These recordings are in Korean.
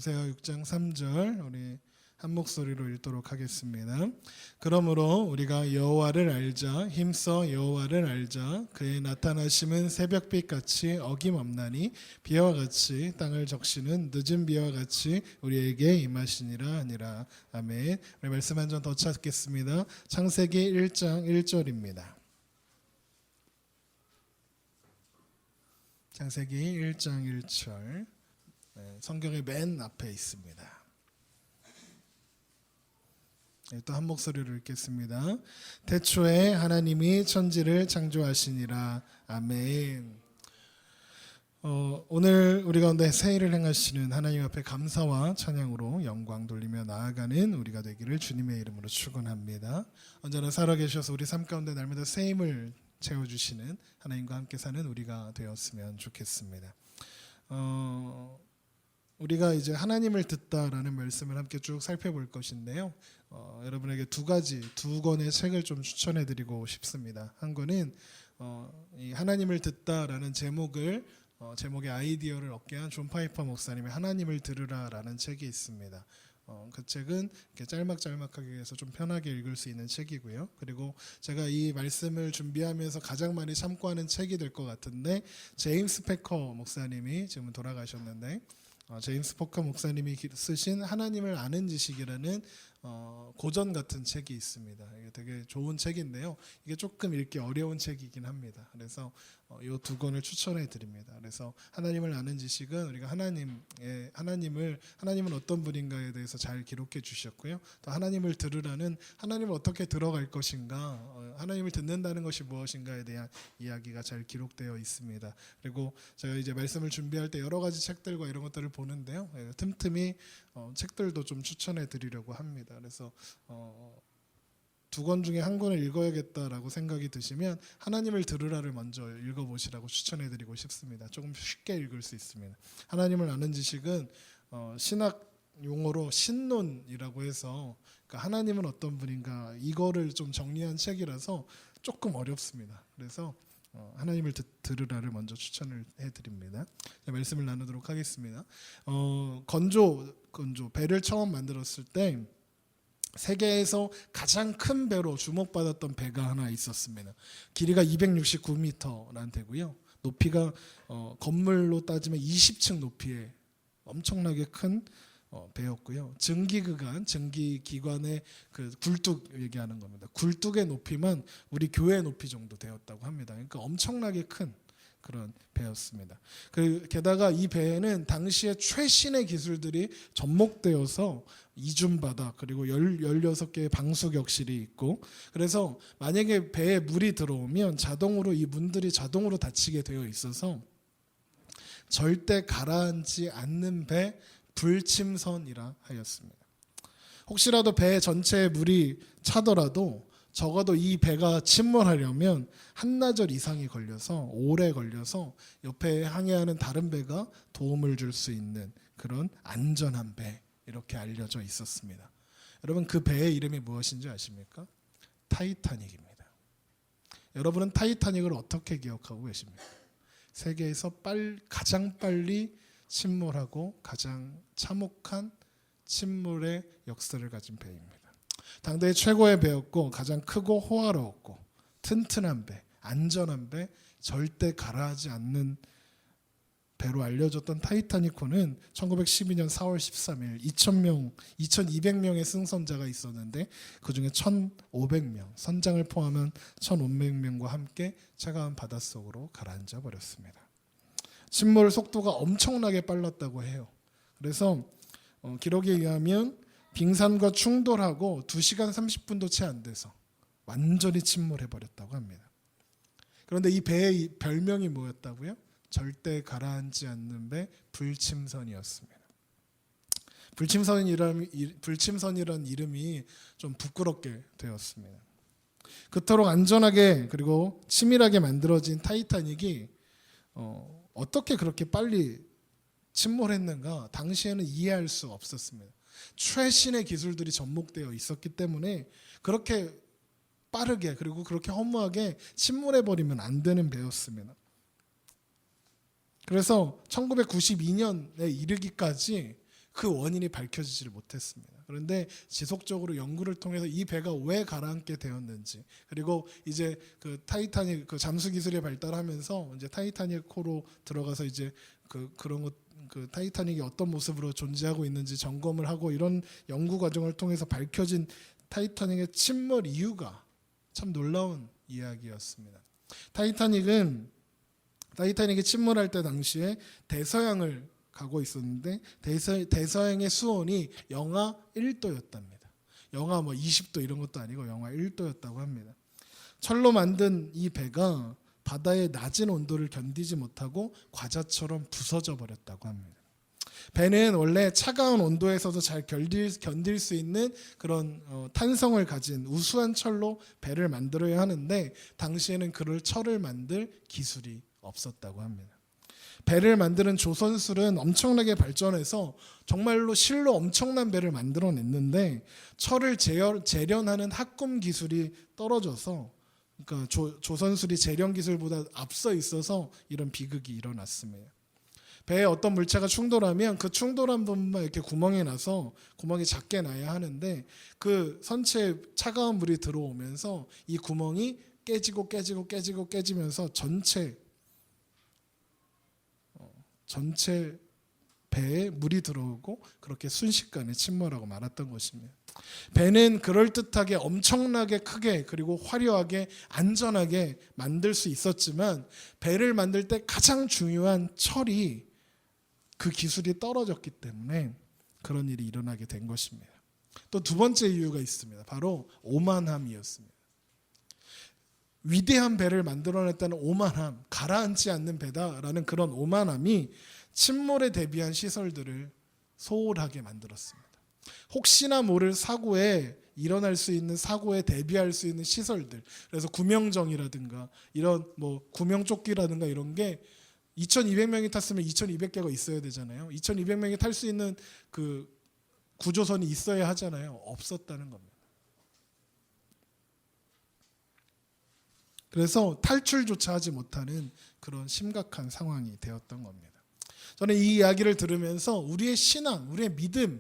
호세아 6장 3절 우리 한 목소리로 읽도록 하겠습니다. 그러므로 우리가 여호와를 알자, 힘써 여호와를 알자. 그의 나타나심은 새벽빛 같이 어김없나니 비와 같이 땅을 적시는 늦은 비와 같이 우리에게 임하시니라 하니라. 아멘. 우리 말씀 한 점 더 찾겠습니다. 창세기 1장 1절입니다. 창세기 1장 1절 성경의 맨 앞에 있습니다. 또 한 목소리로 읽겠습니다. 태초에 하나님이 천지를 창조하시니라. 아멘. 오늘 우리 가운데 새 일을 행하시는 하나님 앞에 감사와 찬양으로 영광 돌리며 나아가는 우리가 되기를 주님의 이름으로 축원합니다. 언제나 살아계셔서 우리 삶 가운데 날마다 새 힘을 채워주시는 하나님과 함께 사는 우리가 되었으면 좋겠습니다. 우리가 이제 하나님을 듣다라는 말씀을 함께 쭉 살펴볼 것인데요. 여러분에게 두 권의 책을 좀 추천해드리고 싶습니다. 한 권은 이 하나님을 듣다라는 제목의 아이디어를 얻게 한 존 파이퍼 목사님의 하나님을 들으라라는 책이 있습니다. 그 책은 이렇게 짤막짤막하게 해서 좀 편하게 읽을 수 있는 책이고요. 그리고 제가 이 말씀을 준비하면서 가장 많이 참고하는 책이 될 것 같은데 제임스 패커 목사님이 지금 돌아가셨는데 제임스 패커 목사님이 쓰신 하나님을 아는 지식이라는 고전 같은 책이 있습니다. 이게 되게 좋은 책인데요. 이게 조금 읽기 어려운 책이긴 합니다. 그래서 이 두 권을 추천해 드립니다. 그래서 하나님을 아는 지식은 우리가 하나님은 어떤 분인가에 대해서 잘 기록해 주셨고요. 또 하나님을 들으라는 하나님을 어떻게 들어갈 것인가, 하나님을 듣는다는 것이 무엇인가에 대한 이야기가 잘 기록되어 있습니다. 그리고 제가 이제 말씀을 준비할 때 여러 가지 책들과 이런 것들을 보는데요. 틈틈이 책들도 좀 추천해 드리려고 합니다. 그래서 두 권 중에 한 권을 읽어야겠다라고 생각이 드시면 하나님을 들으라를 먼저 읽어보시라고 추천해드리고 싶습니다. 조금 쉽게 읽을 수 있습니다. 하나님을 아는 지식은 신학 용어로 신론이라고 해서 그러니까 하나님은 어떤 분인가 이거를 좀 정리한 책이라서 조금 어렵습니다. 그래서 하나님을 들으라를 먼저 추천을 해드립니다. 말씀을 나누도록 하겠습니다. 건조 배를 처음 만들었을 때 세계에서 가장 큰 배로 주목받았던 배가 하나 있었습니다. 길이가 269m라는 배고요. 높이가 건물로 따지면 20층 높이의 엄청나게 큰 배였고요. 증기기관의 그 굴뚝 얘기하는 겁니다. 굴뚝의 높이만 우리 교회 높이 정도 되었다고 합니다. 그러니까 엄청나게 큰 그런 배였습니다. 게다가 이 배에는 당시에 최신의 기술들이 접목되어서 이중바닥 그리고 16개의 방수격실이 있고 그래서 만약에 배에 물이 들어오면 자동으로 이 문들이 자동으로 닫히게 되어 있어서 절대 가라앉지 않는 배 불침선이라 하였습니다. 혹시라도 배 전체에 물이 차더라도 적어도 이 배가 침몰하려면 한나절 이상이 걸려서 오래 걸려서 옆에 항해하는 다른 배가 도움을 줄 수 있는 그런 안전한 배 이렇게 알려져 있었습니다. 여러분 그 배의 이름이 무엇인지 아십니까? 타이타닉입니다. 여러분은 타이타닉을 어떻게 기억하고 계십니까? 세계에서 가장 빨리 침몰하고 가장 참혹한 침몰의 역사를 가진 배입니다. 당대의 최고의 배였고 가장 크고 호화로웠고 튼튼한 배, 안전한 배, 절대 가라앉지 않는 배로 알려졌던 타이타닉호는 1912년 4월 13일 2200명의 승선자가 있었는데 그중에 1500명, 선장을 포함한 1500명과 함께 차가운 바닷속으로 가라앉아 버렸습니다. 침몰 속도가 엄청나게 빨랐다고 해요. 그래서 기록에 의하면 빙산과 충돌하고 2시간 30분도 채 안 돼서 완전히 침몰해버렸다고 합니다. 그런데 이 배의 별명이 뭐였다고요? 절대 가라앉지 않는 배 불침선이었습니다. 불침선이라는 이름이 좀 부끄럽게 되었습니다. 그토록 안전하게 그리고 치밀하게 만들어진 타이타닉이 어떻게 그렇게 빨리 침몰했는가 당시에는 이해할 수 없었습니다. 최신의 기술들이 접목되어 있었기 때문에 그렇게 빠르게 그리고 그렇게 허무하게 침몰해버리면 안 되는 배였습니다. 그래서 1992년에 이르기까지 그 원인이 밝혀지지를 못했습니다. 그런데 지속적으로 연구를 통해서 이 배가 왜 가라앉게 되었는지, 그리고 이제 그 타이타닉 그 잠수 기술이 발달하면서 이제 타이타닉 호로 들어가서 이제 그런 것, 그 타이타닉이 어떤 모습으로 존재하고 있는지 점검을 하고, 이런 연구 과정을 통해서 밝혀진 타이타닉의 침몰 이유가 참 놀라운 이야기였습니다. 타이타닉이 침몰할 때 당시에 대서양을 가고 있었는데 대서양의 수온이 영하 1도였답니다. 영하 20도 이런 것도 아니고 영하 1도였다고 합니다. 철로 만든 이 배가 바다의 낮은 온도를 견디지 못하고 과자처럼 부서져 버렸다고 합니다. 배는 원래 차가운 온도에서도 잘 견딜 수 있는 그런 탄성을 가진 우수한 철로 배를 만들어야 하는데 당시에는 그럴 철을 만들 기술이 없었다고 합니다. 배를 만드는 조선술은 엄청나게 발전해서 정말로 실로 엄청난 배를 만들어냈는데 철을 재련하는 합금 기술이 떨어져서, 그러니까 조선술이 재련 기술보다 앞서 있어서 이런 비극이 일어났습니다. 배에 어떤 물체가 충돌하면 그 충돌한 부분만 이렇게 구멍이 나서 구멍이 작게 나야 하는데 그 선체에 차가운 물이 들어오면서 이 구멍이 깨지면서 전체 배에 물이 들어오고 그렇게 순식간에 침몰하고 말았던 것입니다. 배는 그럴듯하게 엄청나게 크게 그리고 화려하게 안전하게 만들 수 있었지만 배를 만들 때 가장 중요한 철이, 그 기술이 떨어졌기 때문에 그런 일이 일어나게 된 것입니다. 또 두 번째 이유가 있습니다. 바로 오만함이었습니다. 위대한 배를 만들어냈다는 오만함, 가라앉지 않는 배다라는 그런 오만함이 침몰에 대비한 시설들을 소홀하게 만들었습니다. 혹시나 모를 사고에 일어날 수 있는 사고에 대비할 수 있는 시설들, 그래서 구명정이라든가 이런 구명조끼라든가 이런 게 2,200명이 탔으면 2,200개가 있어야 되잖아요. 2,200명이 탈 수 있는 그 구조선이 있어야 하잖아요. 없었다는 겁니다. 그래서 탈출조차 하지 못하는 그런 심각한 상황이 되었던 겁니다. 저는 이 이야기를 들으면서 우리의 신앙, 우리의 믿음에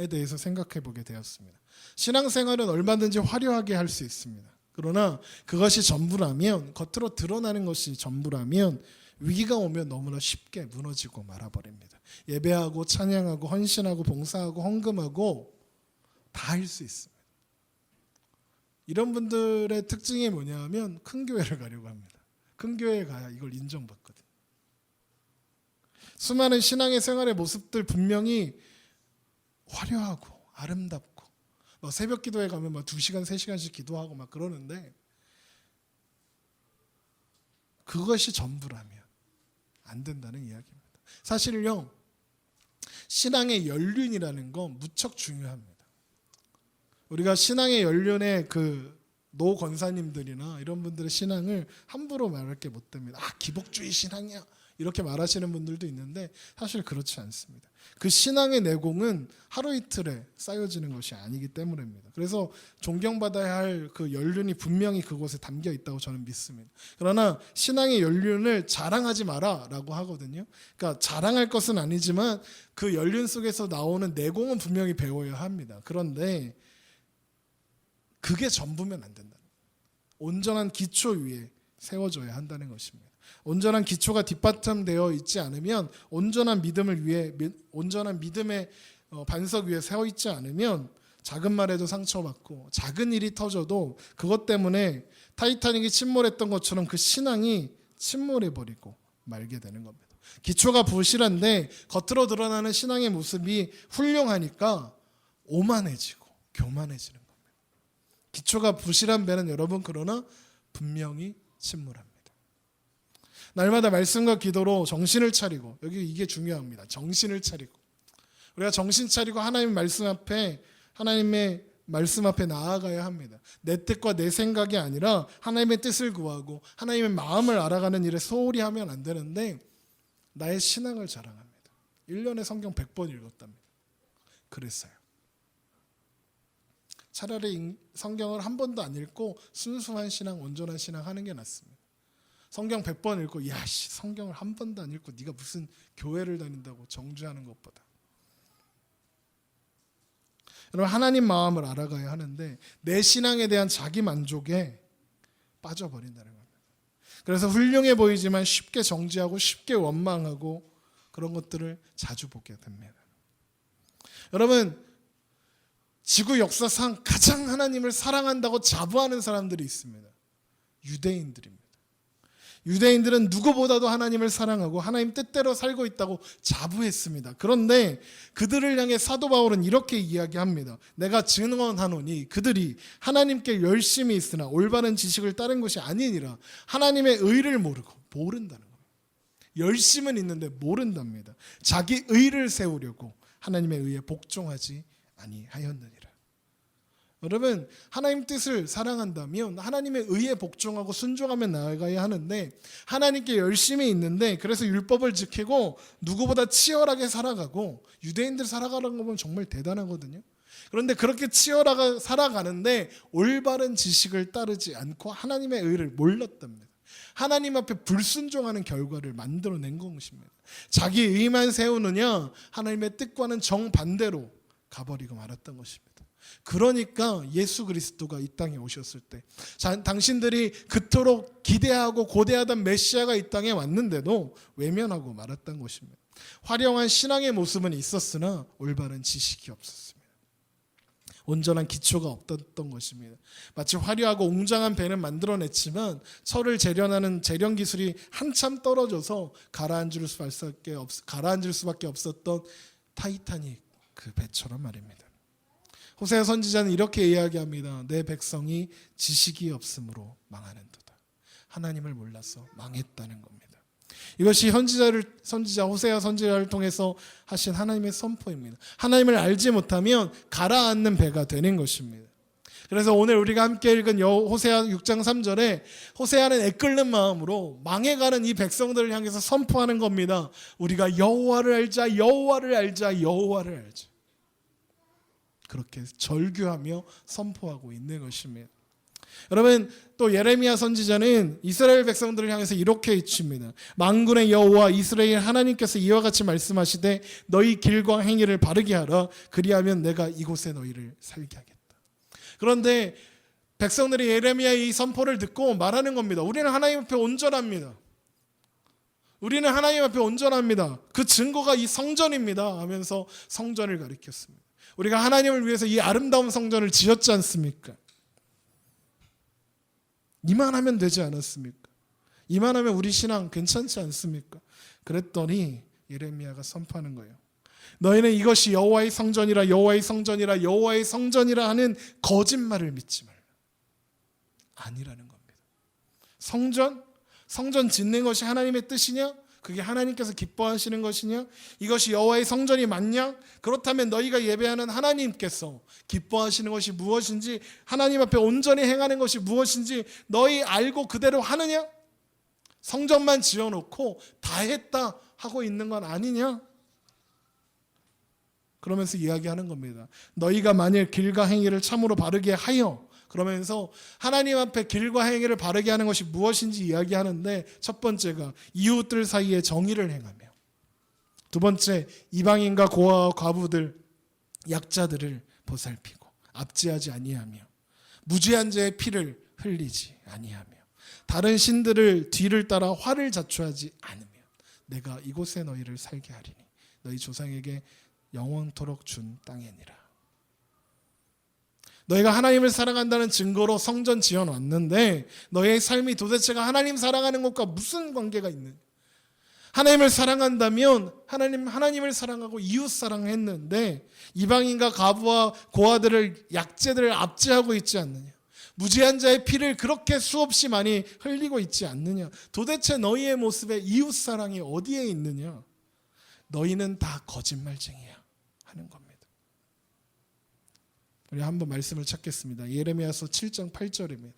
대해서 생각해 보게 되었습니다. 신앙생활은 얼마든지 화려하게 할 수 있습니다. 그러나 그것이 전부라면, 겉으로 드러나는 것이 전부라면 위기가 오면 너무나 쉽게 무너지고 말아버립니다. 예배하고 찬양하고 헌신하고 봉사하고 헌금하고 다 할 수 있습니다. 이런 분들의 특징이 뭐냐면 큰 교회를 가려고 합니다. 큰 교회에 가야 이걸 인정받거든요. 수많은 신앙의 생활의 모습들 분명히 화려하고 아름답고 새벽 기도에 가면 2시간 3시간씩 기도하고 막 그러는데 그것이 전부라면 안 된다는 이야기입니다. 사실요, 신앙의 연륜이라는 건 무척 중요합니다. 우리가 신앙의 연륜의 노 권사님들이나 이런 분들의 신앙을 함부로 말할 게 못 됩니다. 기복주의 신앙이야 이렇게 말하시는 분들도 있는데 사실 그렇지 않습니다. 그 신앙의 내공은 하루 이틀에 쌓여지는 것이 아니기 때문입니다. 그래서 존경받아야 할 그 연륜이 분명히 그곳에 담겨 있다고 저는 믿습니다. 그러나 신앙의 연륜을 자랑하지 마라라고 하거든요. 그러니까 자랑할 것은 아니지만 그 연륜 속에서 나오는 내공은 분명히 배워야 합니다. 그런데 그게 전부면 안 된다. 온전한 기초 위에 세워져야 한다는 것입니다. 온전한 기초가 뒷받침되어 있지 않으면, 온전한 믿음을 위해, 온전한 믿음의 반석 위에 세워 있지 않으면 작은 말에도 상처받고 작은 일이 터져도 그것 때문에 타이타닉이 침몰했던 것처럼 그 신앙이 침몰해버리고 말게 되는 겁니다. 기초가 부실한데 겉으로 드러나는 신앙의 모습이 훌륭하니까 오만해지고 교만해지는 겁니다. 기초가 부실한 배는 여러분 그러나 분명히 침몰합니다. 날마다 말씀과 기도로 정신을 차리고, 여기 이게 중요합니다. 정신을 차리고 우리가 정신 차리고 하나님의 말씀 앞에 나아가야 합니다. 내 뜻과 내 생각이 아니라 하나님의 뜻을 구하고 하나님의 마음을 알아가는 일에 소홀히 하면 안 되는데 나의 신앙을 자랑합니다. 1년에 성경 100번 읽었답니다. 그랬어요. 차라리 성경을 한 번도 안 읽고 순수한 신앙, 온전한 신앙 하는 게 낫습니다. 성경 100번 읽고 성경을 한 번도 안 읽고 네가 무슨 교회를 다닌다고 정죄하는 것보다 여러분, 하나님 마음을 알아가야 하는데 내 신앙에 대한 자기 만족에 빠져버린다는 겁니다. 그래서 훌륭해 보이지만 쉽게 정지하고 쉽게 원망하고 그런 것들을 자주 보게 됩니다. 여러분, 지구 역사상 가장 하나님을 사랑한다고 자부하는 사람들이 있습니다. 유대인들입니다. 유대인들은 누구보다도 하나님을 사랑하고 하나님 뜻대로 살고 있다고 자부했습니다. 그런데 그들을 향해 사도 바울은 이렇게 이야기합니다. 내가 증언하노니 그들이 하나님께 열심히 있으나 올바른 지식을 따른 것이 아니니라. 하나님의 의를 모른다는 겁니다. 열심은 있는데 모른답니다. 자기 의를 세우려고 하나님의 의에 복종하지 아니하였느니라. 여러분, 하나님 뜻을 사랑한다면 하나님의 의에 복종하고 순종하며 나아가야 하는데, 하나님께 열심히 있는데 그래서 율법을 지키고 누구보다 치열하게 살아가고, 유대인들 살아가는 거 보면 정말 대단하거든요. 그런데 그렇게 치열하게 살아가는데 올바른 지식을 따르지 않고 하나님의 의를 몰랐답니다. 하나님 앞에 불순종하는 결과를 만들어낸 것입니다. 자기 의만 세우느냐 하나님의 뜻과는 정반대로 가버리고 말았던 것입니다. 그러니까 예수 그리스도가 이 땅에 오셨을 때 당신들이 그토록 기대하고 고대하던 메시아가 이 땅에 왔는데도 외면하고 말았던 것입니다. 화려한 신앙의 모습은 있었으나 올바른 지식이 없었습니다. 온전한 기초가 없었던 것입니다. 마치 화려하고 웅장한 배는 만들어냈지만 철을 재련하는 재련 기술이 한참 떨어져서 가라앉을 수밖에 없었던 타이타닉 그 배처럼 말입니다. 호세아 선지자는 이렇게 이야기합니다. 내 백성이 지식이 없으므로 망하는도다. 하나님을 몰라서 망했다는 겁니다. 이것이 선지자 호세아 선지자를 통해서 하신 하나님의 선포입니다. 하나님을 알지 못하면 가라앉는 배가 되는 것입니다. 그래서 오늘 우리가 함께 읽은 호세아 6장 3절에 호세아는 애끓는 마음으로 망해가는 이 백성들을 향해서 선포하는 겁니다. 우리가 여호와를 알자, 여호와를 알자, 여호와를 알자. 그렇게 절규하며 선포하고 있는 것입니다. 여러분, 또 예레미야 선지자는 이스라엘 백성들을 향해서 이렇게 외칩니다. 만군의 여호와 이스라엘 하나님께서 이와 같이 말씀하시되 너희 길과 행위를 바르게 하라. 그리하면 내가 이곳에 너희를 살게 하겠다. 그런데 백성들이 예레미야의 이 선포를 듣고 말하는 겁니다. 우리는 하나님 앞에 온전합니다. 우리는 하나님 앞에 온전합니다. 그 증거가 이 성전입니다 하면서 성전을 가리켰습니다. 우리가 하나님을 위해서 이 아름다운 성전을 지었지 않습니까? 이만하면 되지 않았습니까? 이만하면 우리 신앙 괜찮지 않습니까? 그랬더니 예레미야가 선포하는 거예요. 너희는 이것이 여호와의 성전이라, 여호와의 성전이라, 여호와의 성전이라 하는 거짓말을 믿지 말라. 아니라는 겁니다. 성전 짓는 것이 하나님의 뜻이냐? 그게 하나님께서 기뻐하시는 것이냐? 이것이 여호와의 성전이 맞냐? 그렇다면 너희가 예배하는 하나님께서 기뻐하시는 것이 무엇인지, 하나님 앞에 온전히 행하는 것이 무엇인지 너희 알고 그대로 하느냐? 성전만 지어놓고 다 했다 하고 있는 건 아니냐? 그러면서 이야기하는 겁니다. 너희가 만일 길과 행위를 참으로 바르게 하여, 그러면서 하나님 앞에 길과 행위를 바르게 하는 것이 무엇인지 이야기하는데, 첫 번째가 이웃들 사이에 정의를 행하며, 두 번째 이방인과 고아와 과부들 약자들을 보살피고 압제하지 아니하며, 무죄한 자의 피를 흘리지 아니하며, 다른 신들을 뒤를 따라 화를 자초하지 않으면 내가 이곳에 너희를 살게 하리니 너희 조상에게 영원토록 준 땅이니라. 너희가 하나님을 사랑한다는 증거로 성전 지어놨는데 너희의 삶이 도대체가 하나님 사랑하는 것과 무슨 관계가 있느냐? 하나님을 사랑한다면 하나님을 사랑하고 이웃 사랑했는데 이방인과 과부와 고아들을, 약제들을 압제하고 있지 않느냐? 무죄한 자의 피를 그렇게 수없이 많이 흘리고 있지 않느냐? 도대체 너희의 모습에 이웃 사랑이 어디에 있느냐? 너희는 다 거짓말쟁이야 하는 겁니다. 우리 한번 말씀을 찾겠습니다. 예레미야서 7장 8절입니다.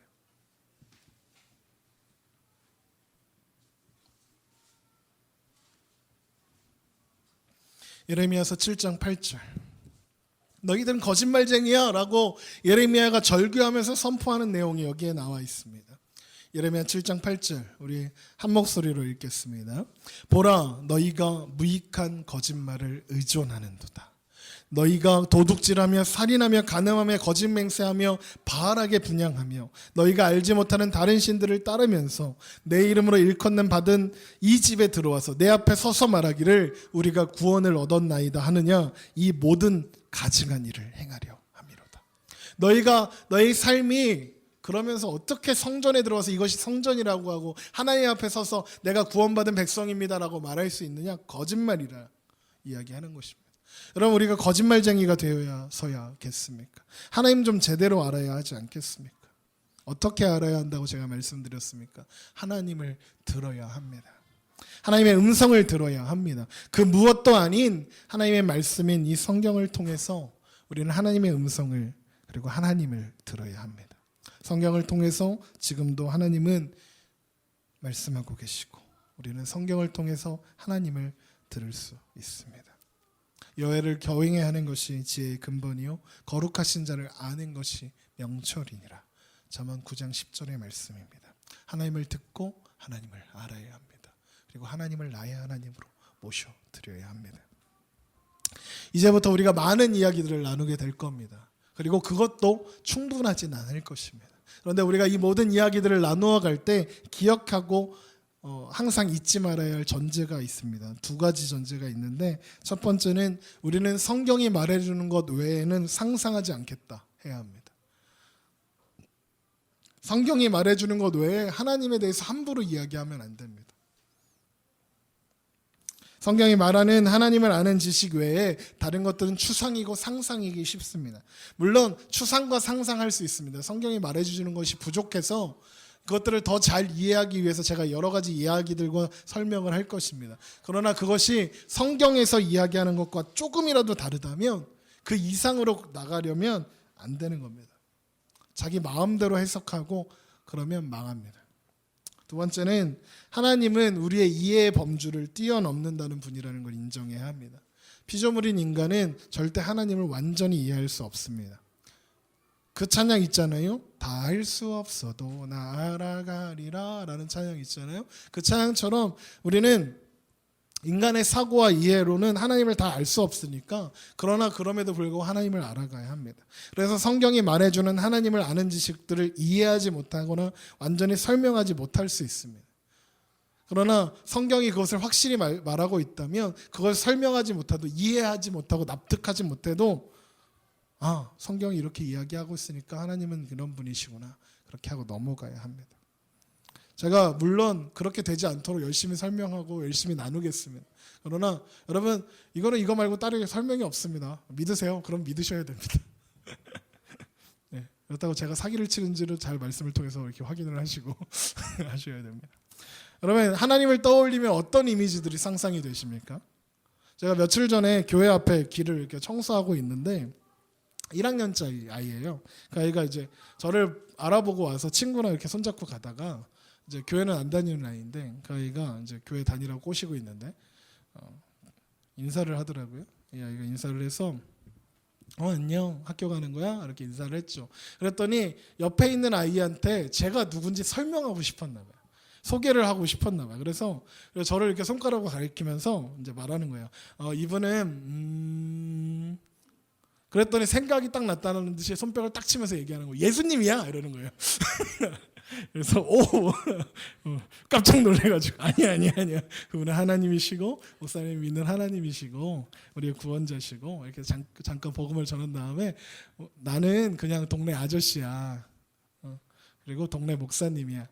예레미야서 7장 8절. 너희들은 거짓말쟁이야 라고 예레미야가 절규하면서 선포하는 내용이 여기에 나와 있습니다. 예레미야 7장 8절 우리 한 목소리로 읽겠습니다. 보라, 너희가 무익한 거짓말을 의존하는도다. 너희가 도둑질하며 살인하며 간음하며 거짓 맹세하며 바알에게 분향하며 너희가 알지 못하는 다른 신들을 따르면서 내 이름으로 일컫는 받은 이 집에 들어와서 내 앞에 서서 말하기를 우리가 구원을 얻었나이다 하느냐 이 모든 가증한 일을 행하려 함이로다. 너희가 너희 삶이 그러면서 어떻게 성전에 들어와서 이것이 성전이라고 하고 하나님 앞에 서서 내가 구원받은 백성입니다라고 말할 수 있느냐? 거짓말이라 이야기하는 것입니다. 여러분 우리가 거짓말쟁이가 되어야겠습니까? 하나님 좀 제대로 알아야 하지 않겠습니까? 어떻게 알아야 한다고 제가 말씀드렸습니까? 하나님을 들어야 합니다. 하나님의 음성을 들어야 합니다. 그 무엇도 아닌 하나님의 말씀인 이 성경을 통해서 우리는 하나님의 음성을 그리고 하나님을 들어야 합니다. 성경을 통해서 지금도 하나님은 말씀하고 계시고 우리는 성경을 통해서 하나님을 들을 수 있습니다. 여호와를 경외해야 하는 것이 지혜의 근본이요 거룩하신 자를 아는 것이 명철이니라. 잠언 9장 10절의 말씀입니다. 하나님을 듣고 하나님을 알아야 합니다. 그리고 하나님을 나의 하나님으로 모셔드려야 합니다. 이제부터 우리가 많은 이야기들을 나누게 될 겁니다. 그리고 그것도 충분하진 않을 것입니다. 그런데 우리가 이 모든 이야기들을 나누어 갈 때 기억하고 항상 잊지 말아야 할 전제가 있습니다. 두 가지 전제가 있는데 첫 번째는 우리는 성경이 말해주는 것 외에는 상상하지 않겠다 해야 합니다. 성경이 말해주는 것 외에 하나님에 대해서 함부로 이야기하면 안 됩니다. 성경이 말하는 하나님을 아는 지식 외에 다른 것들은 추상이고 상상이기 쉽습니다. 물론 추상과 상상할 수 있습니다. 성경이 말해주는 것이 부족해서 그것들을 더 잘 이해하기 위해서 제가 여러 가지 이야기들과 설명을 할 것입니다. 그러나 그것이 성경에서 이야기하는 것과 조금이라도 다르다면 그 이상으로 나가려면 안 되는 겁니다. 자기 마음대로 해석하고 그러면 망합니다. 두 번째는 하나님은 우리의 이해의 범주를 뛰어넘는다는 분이라는 걸 인정해야 합니다. 피조물인 인간은 절대 하나님을 완전히 이해할 수 없습니다. 그 찬양 있잖아요. 다 할 수 없어도 나 알아가리라 라는 찬양 있잖아요. 그 찬양처럼 우리는 인간의 사고와 이해로는 하나님을 다 알 수 없으니까 그러나 그럼에도 불구하고 하나님을 알아가야 합니다. 그래서 성경이 말해주는 하나님을 아는 지식들을 이해하지 못하거나 완전히 설명하지 못할 수 있습니다. 그러나 성경이 그것을 확실히 말하고 있다면 그걸 설명하지 못하고 이해하지 못하고 납득하지 못해도 성경이 이렇게 이야기하고 있으니까 하나님은 그런 분이시구나 그렇게 하고 넘어가야 합니다. 제가 물론 그렇게 되지 않도록 열심히 설명하고 열심히 나누겠습니다. 그러나 여러분 이거는 이거 말고 다르게 설명이 없습니다. 믿으세요. 그럼 믿으셔야 됩니다. 네, 그렇다고 제가 사기를 치는지를 잘 말씀을 통해서 이렇게 확인을 하시고 하셔야 됩니다. 여러분 하나님을 떠올리면 어떤 이미지들이 상상이 되십니까? 제가 며칠 전에 교회 앞에 길을 이렇게 청소하고 있는데 1학년짜리 아이예요. 그 아이가 이제 저를 알아보고 와서 친구랑 이렇게 손잡고 가다가 이제 교회는 안 다니는 아이인데 그 아이가 이제 교회 다니라고 꼬시고 있는데 인사를 하더라고요. 이 아이가 인사를 해서 안녕 학교 가는 거야? 이렇게 인사를 했죠. 그랬더니 옆에 있는 아이한테 제가 누군지 설명하고 싶었나 봐요. 소개를 하고 싶었나 봐요. 그래서 저를 이렇게 손가락으로 가리키면서 이제 말하는 거예요. 이분은 그랬더니 생각이 딱 났다는 듯이 손뼉을 딱 치면서 얘기하는 거예요. 예수님이야 이러는 거예요. 그래서 깜짝 놀래가지고 아니야 그분은 하나님이시고 목사님 믿는 하나님이시고 우리의 구원자시고 이렇게 잠깐 복음을 전한 다음에 나는 그냥 동네 아저씨야 그리고 동네 목사님이야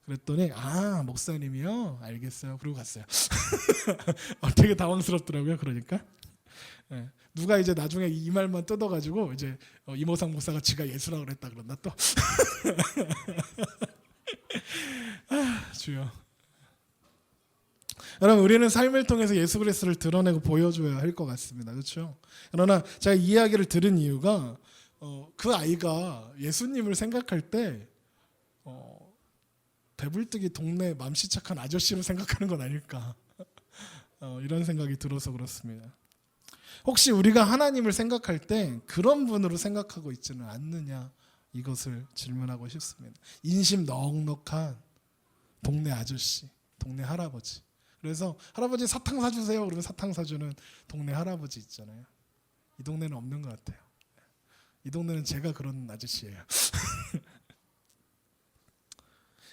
그랬더니 목사님이요? 알겠어요. 그러고 갔어요. 되게 당황스럽더라고요. 그러니까 네. 누가 이제 나중에 이 말만 뜯어가지고 이제 이모상 목사가 지가 예수라 그랬다 그런다 또. 주여. 여러분 우리는 삶을 통해서 예수 그리스도를 드러내고 보여줘야 할 것 같습니다. 그렇죠? 그러나 제가 이 이야기를 들은 이유가 그 아이가 예수님을 생각할 때 배불뚝이 동네 맘씨 착한 아저씨로 생각하는 건 아닐까 이런 생각이 들어서 그렇습니다. 혹시 우리가 하나님을 생각할 때 그런 분으로 생각하고 있지는 않느냐 이것을 질문하고 싶습니다. 인심 넉넉한 동네 아저씨, 동네 할아버지. 그래서 할아버지 사탕 사주세요 그러면 사탕 사주는 동네 할아버지 있잖아요. 이 동네는 없는 것 같아요. 이 동네는 제가 그런 아저씨예요.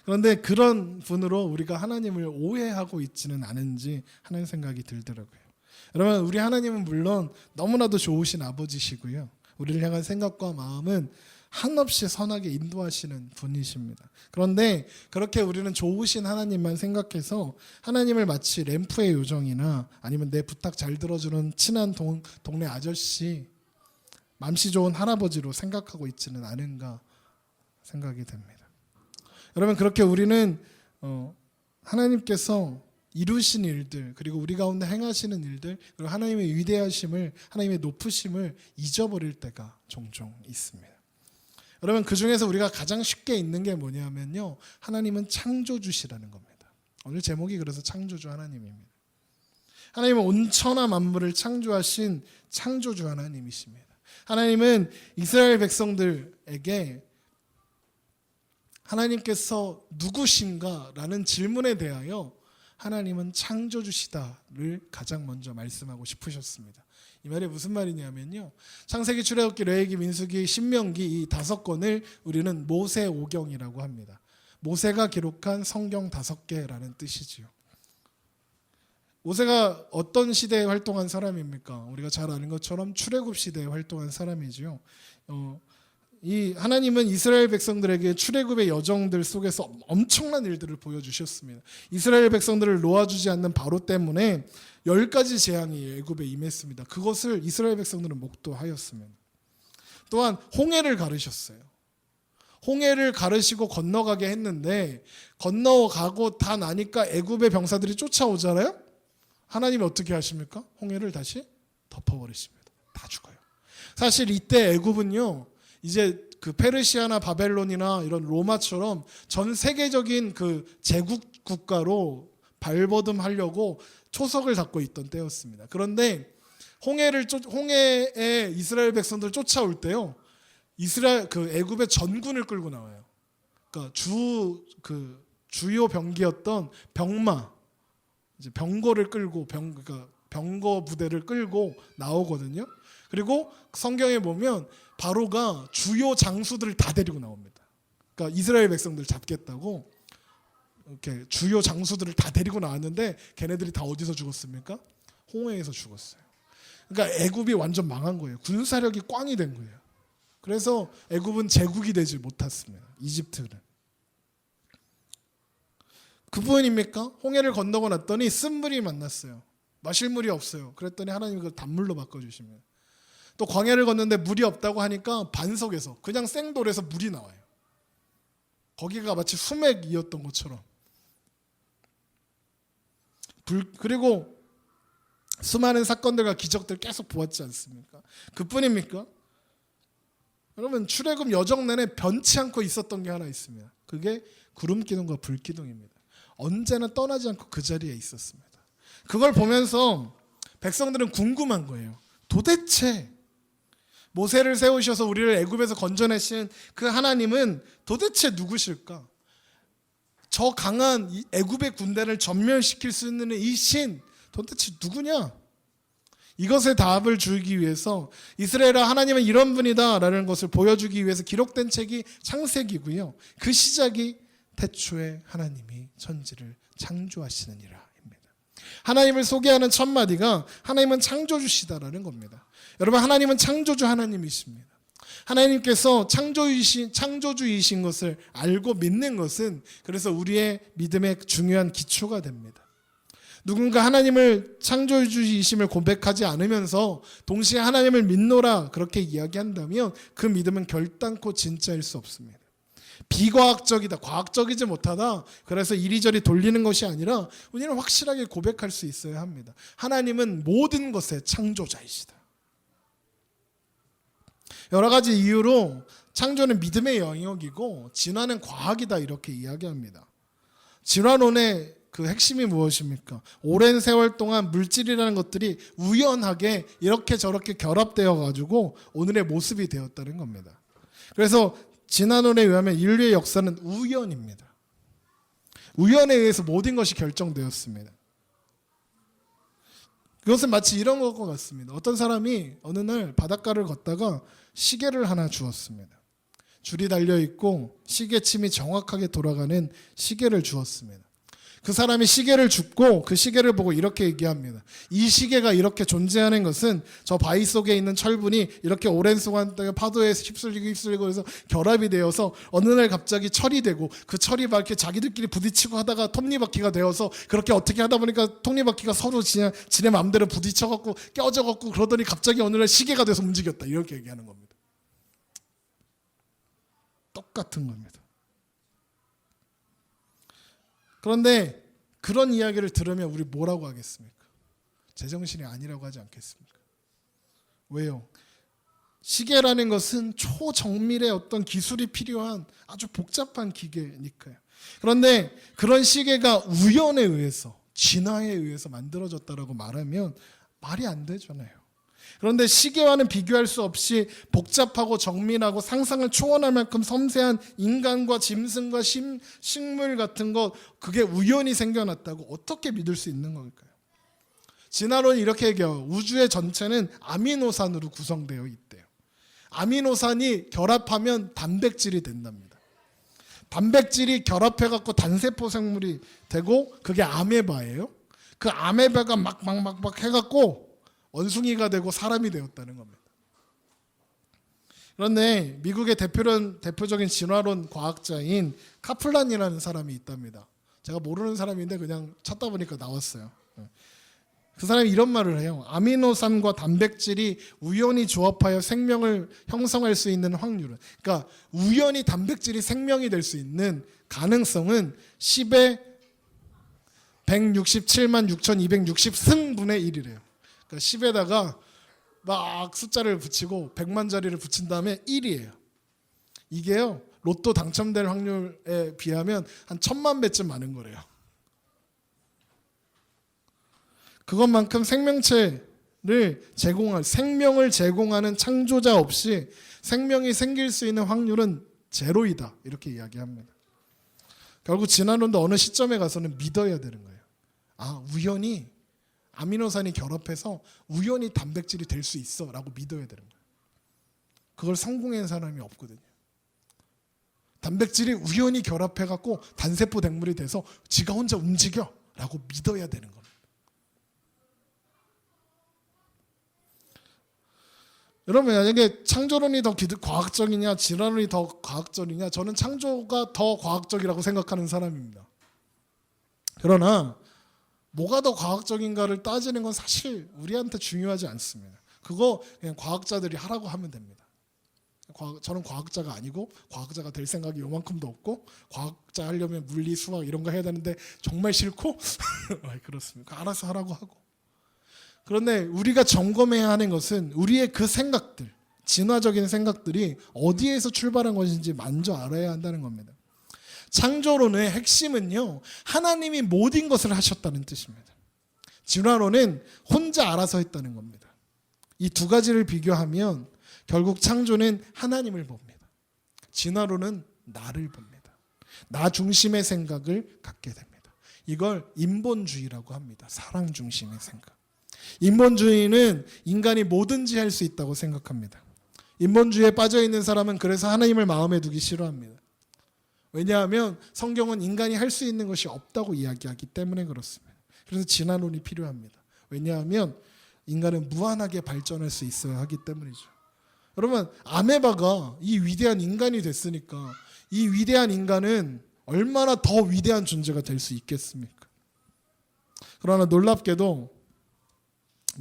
그런데 그런 분으로 우리가 하나님을 오해하고 있지는 않은지 하는 생각이 들더라고요. 여러분, 우리 하나님은 물론 너무나도 좋으신 아버지시고요. 우리를 향한 생각과 마음은 한없이 선하게 인도하시는 분이십니다. 그런데 그렇게 우리는 좋으신 하나님만 생각해서 하나님을 마치 램프의 요정이나 아니면 내 부탁 잘 들어주는 친한 동네 아저씨, 맘씨 좋은 할아버지로 생각하고 있지는 않은가 생각이 됩니다. 여러분, 그렇게 우리는 하나님께서 이루신 일들, 그리고 우리 가운데 행하시는 일들, 그리고 하나님의 위대하심을, 하나님의 높으심을 잊어버릴 때가 종종 있습니다. 여러분, 그 중에서 우리가 가장 쉽게 있는 게 뭐냐면요, 하나님은 창조주시라는 겁니다. 오늘 제목이 그래서 창조주 하나님입니다. 하나님은 온천하 만물을 창조하신 창조주 하나님이십니다. 하나님은 이스라엘 백성들에게 하나님께서 누구신가? 라는 질문에 대하여 하나님은 창조주시다를 가장 먼저 말씀하고 싶으셨습니다. 이 말이 무슨 말이냐면요, 창세기, 출애굽기, 레위기, 민수기, 신명기 이 5권을 우리는 모세오경이라고 합니다. 모세가 기록한 성경 5개라는 뜻이지요. 모세가 어떤 시대에 활동한 사람입니까? 우리가 잘 아는 것처럼 출애굽 시대에 활동한 사람이지요. 이 하나님은 이스라엘 백성들에게 출애굽의 여정들 속에서 엄청난 일들을 보여주셨습니다. 이스라엘 백성들을 놓아주지 않는 바로 때문에 10가지 재앙이 애굽에 임했습니다. 그것을 이스라엘 백성들은 목도하였습니다. 또한 홍해를 가르셨어요. 홍해를 가르시고 건너가게 했는데 건너가고 다 나니까 애굽의 병사들이 쫓아오잖아요. 하나님이 어떻게 하십니까? 홍해를 다시 덮어버리십니다. 다 죽어요. 사실 이때 애굽은요, 이제 그 페르시아나 바벨론이나 이런 로마처럼 전 세계적인 그 제국 국가로 발버둥하려고 초석을 잡고 있던 때였습니다. 그런데 홍해에 이스라엘 백성들 쫓아올 때요, 그 애굽의 전군을 끌고 나와요. 그러니까 주요 병기였던 병마, 이제 병거를 끌고 그러니까 병거 부대를 끌고 나오거든요. 그리고 성경에 보면 바로가 주요 장수들을 다 데리고 나옵니다. 그러니까 이스라엘 백성들 잡겠다고 이렇게 주요 장수들을 다 데리고 나왔는데 걔네들이 다 어디서 죽었습니까? 홍해에서 죽었어요. 그러니까 애굽이 완전 망한 거예요. 군사력이 꽝이 된 거예요. 그래서 애굽은 제국이 되지 못했습니다. 이집트는. 그뿐입니까? 홍해를 건너고 났더니 쓴물이 만났어요. 마실 물이 없어요. 그랬더니 하나님이 그걸 단물로 바꿔주십니다. 또 광야를 걷는데 물이 없다고 하니까 반석에서 그냥 생돌에서 물이 나와요. 거기가 마치 수맥이었던 것처럼. 그리고 수많은 사건들과 기적들 계속 보았지 않습니까? 그뿐입니까? 여러분, 출애굽 여정 내내 변치 않고 있었던 게 하나 있습니다. 그게 구름 기둥과 불 기둥입니다. 언제나 떠나지 않고 그 자리에 있었습니다. 그걸 보면서 백성들은 궁금한 거예요. 도대체 모세를 세우셔서 우리를 애굽에서 건져내신 그 하나님은 도대체 누구실까? 저 강한 애굽의 군대를 전멸시킬 수 있는 이 신 도대체 누구냐? 이것에 답을 주기 위해서 이스라엘아, 하나님은 이런 분이다라는 것을 보여주기 위해서 기록된 책이 창세기고요. 그 시작이 태초에 하나님이 천지를 창조하시느니라 입니다. 하나님을 소개하는 첫 마디가 하나님은 창조주시다라는 겁니다. 여러분, 하나님은 창조주 하나님이십니다. 하나님께서 창조주이신 것을 알고 믿는 것은 그래서 우리의 믿음의 중요한 기초가 됩니다. 누군가 하나님을 창조주이심을 고백하지 않으면서 동시에 하나님을 믿노라 그렇게 이야기한다면 그 믿음은 결단코 진짜일 수 없습니다. 비과학적이다, 과학적이지 못하다, 그래서 이리저리 돌리는 것이 아니라 우리는 확실하게 고백할 수 있어야 합니다. 하나님은 모든 것의 창조자이시다. 여러 가지 이유로 창조는 믿음의 영역이고 진화는 과학이다 이렇게 이야기합니다. 진화론의 그 핵심이 무엇입니까? 오랜 세월 동안 물질이라는 것들이 우연하게 이렇게 저렇게 결합되어 가지고 오늘의 모습이 되었다는 겁니다. 그래서 진화론에 의하면 인류의 역사는 우연입니다. 우연에 의해서 모든 것이 결정되었습니다. 그것은 마치 이런 것과 같습니다. 어떤 사람이 어느 날 바닷가를 걷다가 시계를 하나 주었습니다. 줄이 달려있고 시계침이 정확하게 돌아가는 시계를 주었습니다. 그 사람이 시계를 줍고 그 시계를 보고 이렇게 얘기합니다. 이 시계가 이렇게 존재하는 것은 저 바위 속에 있는 철분이 이렇게 오랜 시간 동안 파도에 휩쓸리고 해서 결합이 되어서 어느 날 갑자기 철이 되고 그 철이 막 이렇게 자기들끼리 부딪히고 하다가 톱니바퀴가 되어서 그렇게 어떻게 하다 보니까 톱니바퀴가 서로 지네 마음대로 부딪혀갖고 껴져갖고 그러더니 갑자기 어느 날 시계가 돼서 움직였다. 이렇게 얘기하는 겁니다. 똑같은 겁니다. 그런데 그런 이야기를 들으면 우리 뭐라고 하겠습니까? 제정신이 아니라고 하지 않겠습니까? 왜요? 시계라는 것은 초정밀의 어떤 기술이 필요한 아주 복잡한 기계니까요. 그런데 그런 시계가 우연에 의해서, 진화에 의해서 만들어졌다라고 말하면 말이 안 되잖아요. 그런데 시계와는 비교할 수 없이 복잡하고 정밀하고 상상을 초월할 만큼 섬세한 인간과 짐승과 식물 같은 것, 그게 우연히 생겨났다고 어떻게 믿을 수 있는 걸까요? 진화론이 이렇게 얘기해요. 우주의 전체는 아미노산으로 구성되어 있대요. 아미노산이 결합하면 단백질이 된답니다. 단백질이 결합해갖고 단세포 생물이 되고 그게 아메바예요. 그 아메바가 막 해갖고 원숭이가 되고 사람이 되었다는 겁니다. 그런데 미국의 대표적인 진화론 과학자인 카플란이라는 사람이 있답니다. 제가 모르는 사람인데 그냥 찾다 보니까 나왔어요. 그 사람이 이런 말을 해요. 아미노산과 단백질이 우연히 조합하여 생명을 형성할 수 있는 확률은, 그러니까 우연히 단백질이 생명이 될 수 있는 가능성은 10의 167만 6,260승분의 1이래요. 그러니까 10에다가 막 숫자를 붙이고 100만짜리를 붙인 다음에 1이에요. 이게요, 로또 당첨될 확률에 비하면 한 1000만 배쯤 많은 거래요. 그것만큼 생명을 제공하는 창조자 없이 생명이 생길 수 있는 확률은 제로이다. 이렇게 이야기합니다. 결국 진화론도 어느 시점에 가서는 믿어야 되는 거예요. 아, 우연히 아미노산이 결합해서 우연히 단백질이 될 수 있어 라고 믿어야 되는 거예요. 그걸 성공한 사람이 없거든요. 단백질이 우연히 결합해갖고 단세포 생물이 돼서 지가 혼자 움직여 라고 믿어야 되는 겁니다. 여러분, 만약에 창조론이 더 과학적이냐 진화론이 더 과학적이냐, 저는 창조가 더 과학적이라고 생각하는 사람입니다. 그러나 뭐가 더 과학적인가를 따지는 건 사실 우리한테 중요하지 않습니다. 그거 그냥 과학자들이 하라고 하면 됩니다. 저는 과학자가 아니고 과학자가 될 생각이 요만큼도 없고, 과학자 하려면 물리, 수학 이런 거 해야 되는데 정말 싫고 그렇습니다. 알아서 하라고 하고. 그런데 우리가 점검해야 하는 것은 우리의 그 생각들, 진화적인 생각들이 어디에서 출발한 것인지 먼저 알아야 한다는 겁니다. 창조론의 핵심은요, 하나님이 모든 것을 하셨다는 뜻입니다. 진화론은 혼자 알아서 했다는 겁니다. 이 두 가지를 비교하면 결국 창조는 하나님을 봅니다. 진화론은 나를 봅니다. 나 중심의 생각을 갖게 됩니다. 이걸 인본주의라고 합니다. 사랑 중심의 생각. 인본주의는 인간이 뭐든지 할 수 있다고 생각합니다. 인본주의에 빠져 있는 사람은 그래서 하나님을 마음에 두기 싫어합니다. 왜냐하면 성경은 인간이 할 수 있는 것이 없다고 이야기하기 때문에 그렇습니다. 그래서 진화론이 필요합니다. 왜냐하면 인간은 무한하게 발전할 수 있어야 하기 때문이죠. 여러분, 아메바가 이 위대한 인간이 됐으니까 이 위대한 인간은 얼마나 더 위대한 존재가 될 수 있겠습니까? 그러나 놀랍게도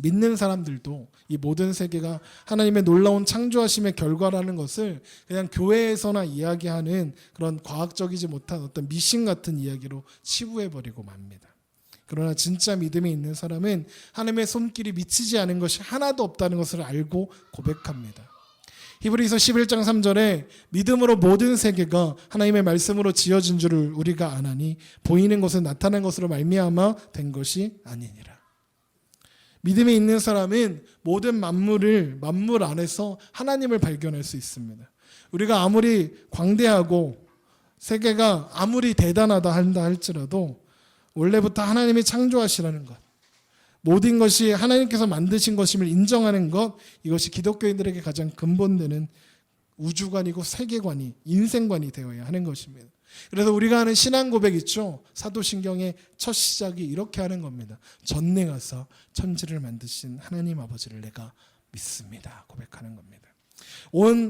믿는 사람들도 이 모든 세계가 하나님의 놀라운 창조하심의 결과라는 것을 그냥 교회에서나 이야기하는 그런 과학적이지 못한 어떤 미신 같은 이야기로 치부해버리고 맙니다. 그러나 진짜 믿음이 있는 사람은 하나님의 손길이 미치지 않은 것이 하나도 없다는 것을 알고 고백합니다. 히브리서 11장 3절에 믿음으로 모든 세계가 하나님의 말씀으로 지어진 줄을 우리가 아나니 보이는 것은 나타난 것으로 말미암아 된 것이 아니니라. 믿음이 있는 사람은 모든 만물 안에서 하나님을 발견할 수 있습니다. 우리가 아무리 광대하고 세계가 아무리 대단하다 한다 할지라도 원래부터 하나님이 창조하시라는 것, 모든 것이 하나님께서 만드신 것임을 인정하는 것, 이것이 기독교인들에게 가장 근본되는 우주관이고 세계관이, 인생관이 되어야 하는 것입니다. 그래서 우리가 하는 신앙 고백 있죠. 사도신경의 첫 시작이 이렇게 하는 겁니다. 전능하사 천지를 만드신 하나님 아버지를 내가 믿습니다. 고백하는 겁니다.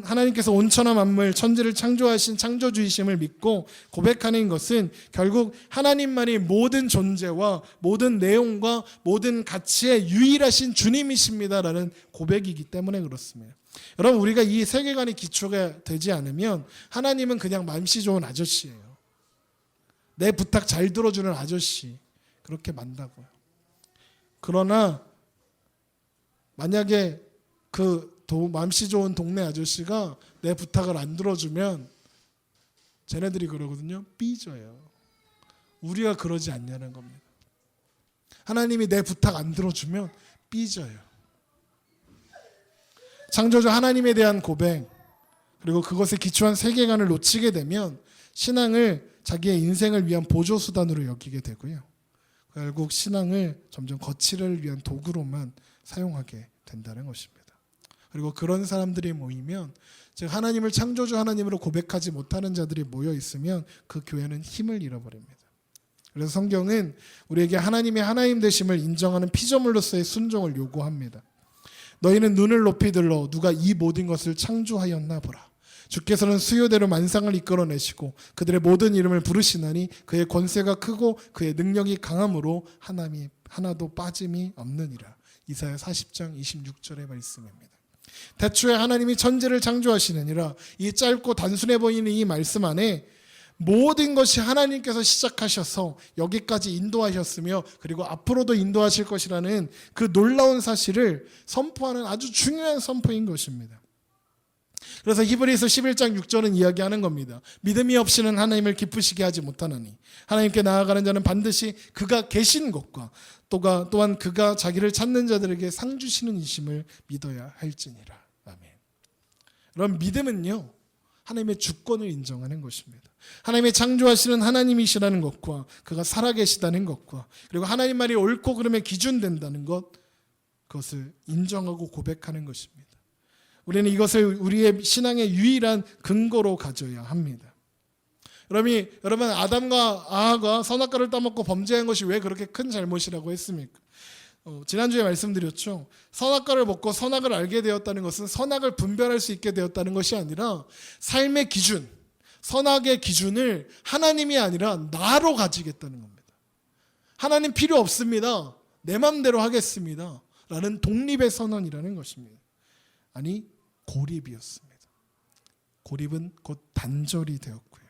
하나님께서 온천하 만물 천지를 창조하신 창조주이심을 믿고 고백하는 것은 결국 하나님만이 모든 존재와 모든 내용과 모든 가치의 유일하신 주님이십니다라는 고백이기 때문에 그렇습니다. 여러분, 우리가 이 세계관이 기초가 되지 않으면 하나님은 그냥 맘씨 좋은 아저씨예요. 내 부탁 잘 들어주는 아저씨, 그렇게 만다고요. 그러나 만약에 맘씨 좋은 동네 아저씨가 내 부탁을 안 들어주면 쟤네들이 그러거든요. 삐져요. 우리가 그러지 않냐는 겁니다. 하나님이 내 부탁 안 들어주면 삐져요. 창조주 하나님에 대한 고백, 그리고 그것에 기초한 세계관을 놓치게 되면 신앙을 자기의 인생을 위한 보조수단으로 여기게 되고요. 결국 신앙을 점점 거칠을 위한 도구로만 사용하게 된다는 것입니다. 그리고 그런 사람들이 모이면, 즉 하나님을 창조주 하나님으로 고백하지 못하는 자들이 모여 있으면 그 교회는 힘을 잃어버립니다. 그래서 성경은 우리에게 하나님의 하나님 되심을 인정하는 피조물로서의 순종을 요구합니다. 너희는 눈을 높이 들러 누가 이 모든 것을 창조하였나 보라. 주께서는 수요대로 만상을 이끌어내시고 그들의 모든 이름을 부르시나니 그의 권세가 크고 그의 능력이 강함으로 하나도 빠짐이 없느니라. 이사야 40장 26절의 말씀입니다. 태초에 하나님이 천지를 창조하시느니라. 이 짧고 단순해 보이는 이 말씀 안에 모든 것이 하나님께서 시작하셔서 여기까지 인도하셨으며 그리고 앞으로도 인도하실 것이라는 그 놀라운 사실을 선포하는 아주 중요한 선포인 것입니다. 그래서 히브리서 11장 6절은 이야기하는 겁니다. 믿음이 없이는 하나님을 기쁘시게 하지 못하나니 하나님께 나아가는 자는 반드시 그가 계신 것과 또한 그가 자기를 찾는 자들에게 상 주시는 이심을 믿어야 할지니라. 아멘. 그럼 믿음은요, 하나님의 주권을 인정하는 것입니다. 하나님의 창조하시는 하나님이시라는 것과 그가 살아계시다는 것과 그리고 하나님 말이 옳고 그름의 기준 된다는 것, 그것을 인정하고 고백하는 것입니다. 우리는 이것을 우리의 신앙의 유일한 근거로 가져야 합니다. 여러분, 아담과 아하가 선악과를 따먹고 범죄한 것이 왜 그렇게 큰 잘못이라고 했습니까? 지난주에 말씀드렸죠. 선악과를 먹고 선악을 알게 되었다는 것은 선악을 분별할 수 있게 되었다는 것이 아니라 삶의 기준, 선악의 기준을 하나님이 아니라 나로 가지겠다는 겁니다. 하나님 필요 없습니다. 내 맘대로 하겠습니다. 라는 독립의 선언이라는 것입니다. 아니, 고립이었습니다. 고립은 곧 단절이 되었고요.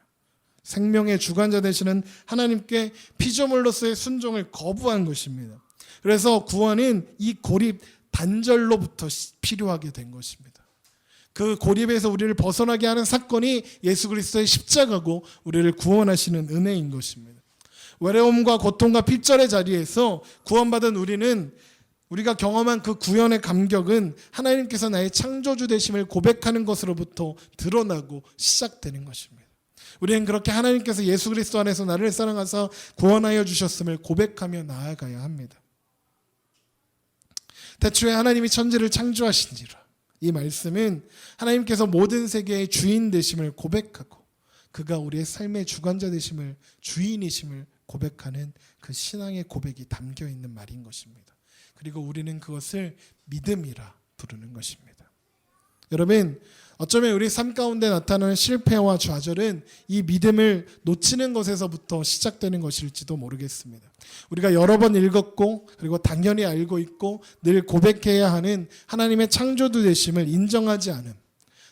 생명의 주관자 되시는 하나님께 피조물로서의 순종을 거부한 것입니다. 그래서 구원은 이 고립 단절로부터 필요하게 된 것입니다. 그 고립에서 우리를 벗어나게 하는 사건이 예수 그리스도의 십자가고 우리를 구원하시는 은혜인 것입니다. 외로움과 고통과 핍절의 자리에서 구원받은 우리가 경험한 그 구원의 감격은 하나님께서 나의 창조주 되심을 고백하는 것으로부터 드러나고 시작되는 것입니다. 우리는 그렇게 하나님께서 예수 그리스도 안에서 나를 사랑하사 구원하여 주셨음을 고백하며 나아가야 합니다. 태초에 하나님이 천지를 창조하신지라. 이 말씀은 하나님께서 모든 세계의 주인 되심을 고백하고 그가 우리의 삶의 주관자 되심을, 주인이심을 고백하는 그 신앙의 고백이 담겨 있는 말인 것입니다. 그리고 우리는 그것을 믿음이라 부르는 것입니다. 여러분, 어쩌면 우리 삶 가운데 나타나는 실패와 좌절은 이 믿음을 놓치는 것에서부터 시작되는 것일지도 모르겠습니다. 우리가 여러 번 읽었고 그리고 당연히 알고 있고 늘 고백해야 하는 하나님의 창조주 되심을 인정하지 않음,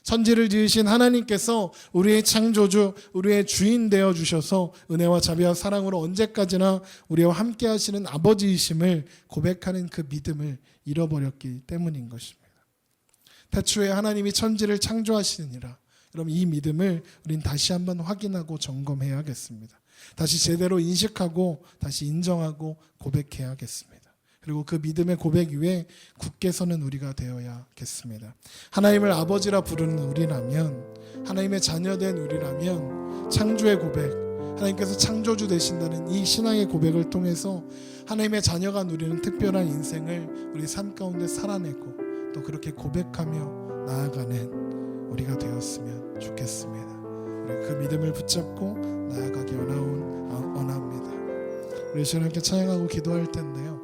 천지를 지으신 하나님께서 우리의 창조주, 우리의 주인 되어 주셔서 은혜와 자비와 사랑으로 언제까지나 우리와 함께 하시는 아버지이심을 고백하는 그 믿음을 잃어버렸기 때문인 것입니다. 태초에 하나님이 천지를 창조하시느니라. 그럼 이 믿음을 우린 다시 한번 확인하고 점검해야겠습니다. 다시 제대로 인식하고 다시 인정하고 고백해야겠습니다. 그리고 그 믿음의 고백 위에 굳게 서는 우리가 되어야겠습니다. 하나님을 아버지라 부르는 우리라면, 하나님의 자녀된 우리라면 창조의 고백, 하나님께서 창조주 되신다는 이 신앙의 고백을 통해서 하나님의 자녀가 누리는 특별한 인생을 우리 삶 가운데 살아내고 또 그렇게 고백하며 나아가는 우리가 되었으면 좋겠습니다. 우리 그 믿음을 붙잡고 나아가기 원합니다. 우리 주님께 찬양하고 기도할 텐데요.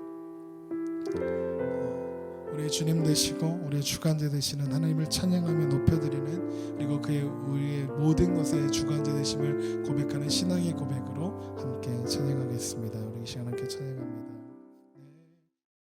우리 주님 되시고 우리의 주관자 되시는 하나님을 찬양하며 높여드리는, 그리고 그의 우리의 모든 것의 주관자 되심을 고백하는 신앙의 고백으로 함께 찬양하겠습니다. 우리 이 시간 함께 찬양합니다.